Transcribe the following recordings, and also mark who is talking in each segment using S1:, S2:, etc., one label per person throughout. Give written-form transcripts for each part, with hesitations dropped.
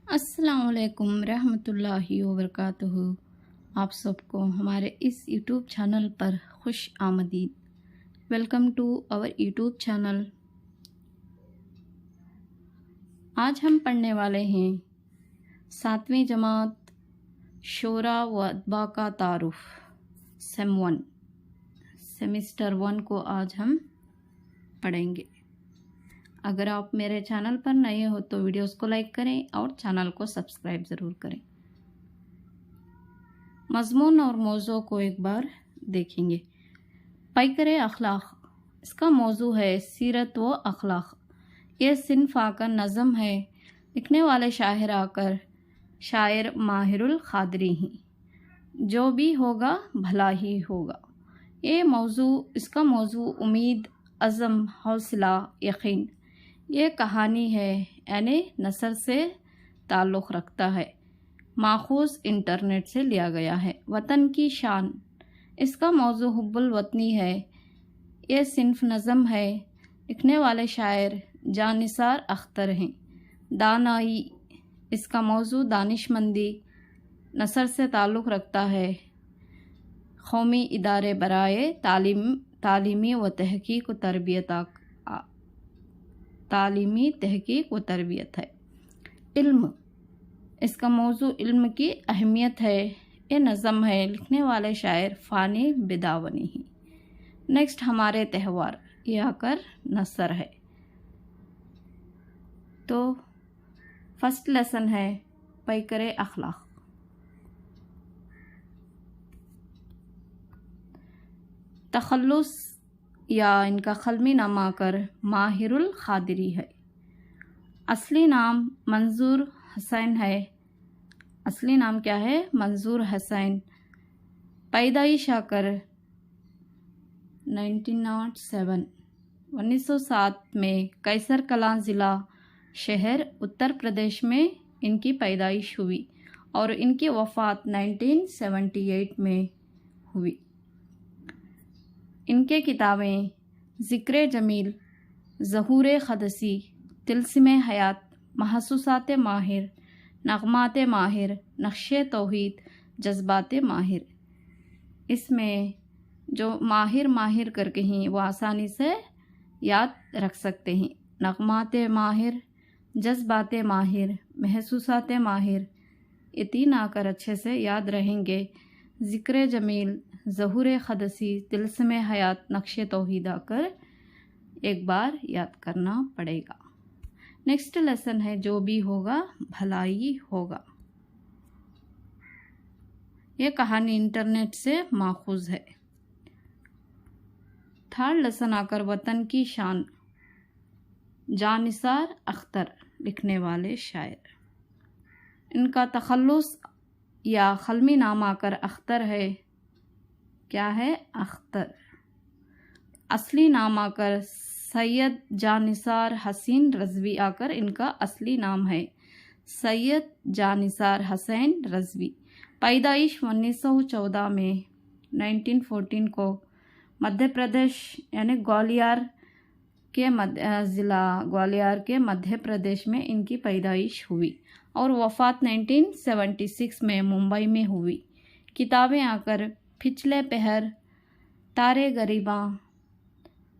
S1: अस्सलाम वालेकुम रहमतुल्लाहि व बरकातुहू। आप सबको हमारे इस यूट्यूब चैनल पर खुश आमदीद। Welcome to our YouTube channel. आज हम पढ़ने वाले हैं 7वीं जमात शोरा व अदबा का तारुफ सेम 1 सेमिस्टर 1 को आज हम पढ़ेंगे। अगर आप मेरे चैनल पर नए हो तो वीडियोस को लाइक करें और चैनल को सब्सक्राइब ज़रूर करें। मज़मून और मौज़ू को एक बार देखेंगे। पैकर अखलाक, इसका मौजू है सीरत व अखलाक। ये सिन्फ आकर नज़म है, लिखने वाले शायर आकर शायर माहिरुल क़ादरी हैं। जो भी होगा भला ही होगा। ये मौजू, इसका मौजू उम्मीद, अज़म, हौसला, यकीन। ये कहानी है यानी नसर से ताल्लुक़ रखता है, माखूज़ इंटरनेट से लिया गया है। वतन की शान, इसका मौजू हुब्बुल वतनी है। ये सिन्फ नज़म है, लिखने वाले शायर जानिसार अख्तर हैं। दानाई, इसका मौजू दानिशमंदी, नसर से ताल्लुक़ रखता है, कौमी इदारे बराए तालीमी व तहक़ीक़ व तरबियत तालीमी तहक़ीक़ व तरबियत है। इल्म, इसका मौजू इल्म की अहमियत है। ये नज़म है, लिखने वाले शायर फ़ानी बिदावनी ही। नेक्स्ट हमारे त्यौहार, ये आकर नसर है। तो फर्स्ट लेसन है पैकर अखलाक। तखल्लुस या इनका क़लमी नाम आकर माहिरुल क़ादरी है। असली नाम मंजूर हुसैन है। असली नाम क्या है? मंजूर हुसैन। पैदाइश आकर 1907 में कैसर कलां ज़िला शहर उत्तर प्रदेश में इनकी पैदाइश हुई और इनकी वफ़ात 1978 में हुई। इनके किताबें ज़िक्र जमील, ज़हूर क़दसी, तिल्सिम हयात, महसूसात माहिर, नग़मात माहिर, नक्शे तौहीद, जज्बात माहिर। इसमें जो माहिर करके हैं वो आसानी से याद रख सकते हैं। नग़मात माहिर, जज्बात माहिर, महसूसात माहिर, ये 3 आकर अच्छे से याद रहेंगे। ज़िक्र जमील, ज़हूर क़दसी, तिल्सिम हयात, नक्शे तौहीद आकर एक बार याद करना पड़ेगा। नेक्स्ट लेसन है जो भी होगा भलाई होगा। ये कहानी इंटरनेट से माखूज़ है। थर्ड लेसन आकर वतन की शान, जानिसार अख्तर, लिखने वाले शायर। इनका तखल्लुस या क़लमी नाम आकर अख्तर है। क्या है? अख्तर। असली नाम आकर सैयद जानिसार हसीन रज़वी आकर इनका असली नाम है। सैयद जानिसार हसैन रज़वी। पैदाइश 1914 में 1914 को मध्य प्रदेश यानी ग्वालियर के ज़िला ग्वालियर के मध्य प्रदेश में इनकी पैदाइश हुई और वफ़ात 1976 में मुंबई में हुई। किताबें आकर पिछले पहर, तारे गरीबां,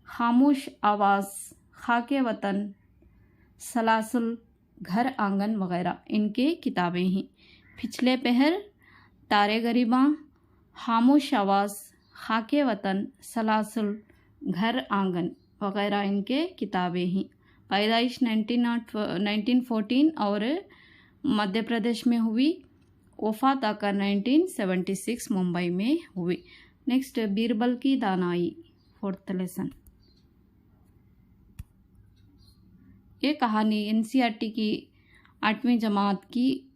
S1: खामोश आवाज़, खाके वतन, सलासुल, घर आंगन वगैरह इनके किताबें हैं। पिछले पहर, तारे गरीबां, खामोश आवाज़, खाके वतन, सलासुल, घर आंगन वगैरह इनके किताबें हैं। पैदाइश 1914 और मध्य प्रदेश में हुई। वफ़ात आकर 1976 मुंबई में हुई। नेक्स्ट बीरबल की दानाई, 4th लेसन। ये कहानी NCERT की 8वीं जमात की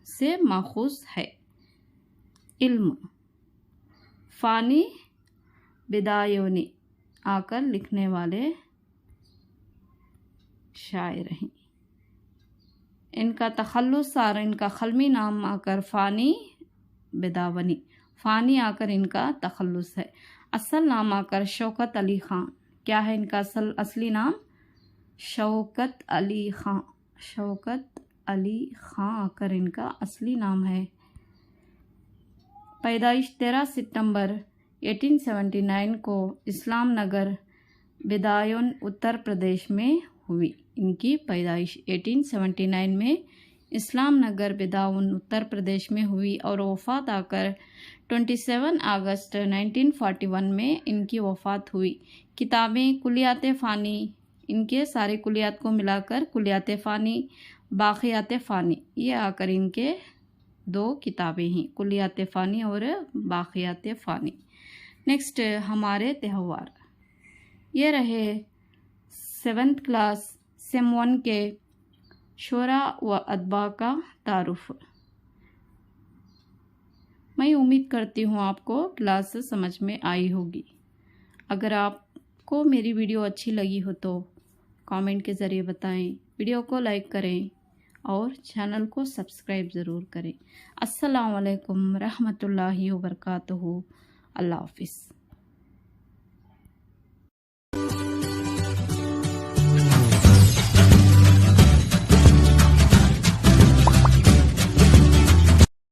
S1: से माखूज़ है। इल्म, फ़ानी बिदायोनी आकर लिखने वाले शायर हैं। इनका तखल्लुस और इनका क़लमी नाम आकर फ़ानी बिदावनी। फ़ानी आकर इनका तखल्लुस है। असल नाम आकर शौकत अली खां। क्या है इनका असली नाम? शौकत अली खां। शौकत अली खां आकर इनका असली नाम है। पैदाइश 13 सितंबर 1879 को इस्लाम नगर बिदायून उत्तर प्रदेश में हुई। इनकी पैदाइश 1879 में इस्लाम नगर बिदायून उत्तर प्रदेश में हुई और वफ़ात आकर 27 अगस्त 1941 में इनकी वफ़ात हुई। किताबें कुलियात फ़ानी, इनके सारे कुलियात को मिलाकर कुलियात फ़ानी, बाक़ियात फ़ानी, ये आकर इनके 2 किताबें हैं, कुलियात फ़ानी और बाक़ियात फ़ानी। नेक्स्ट हमारे त्यौहार, ये रहे 7th क्लास सेम 1 के शोरा व अदबा का तारुफ। मैं उम्मीद करती हूँ आपको क्लास समझ में आई होगी। अगर आपको मेरी वीडियो अच्छी लगी हो तो कमेंट के ज़रिए बताएं, वीडियो को लाइक करें और चैनल को सब्सक्राइब ज़रूर करें। अस्सलामु अलैकुम रहमतुल्लाहि व बरकातुहू। अल्लाह हाफ़िज़।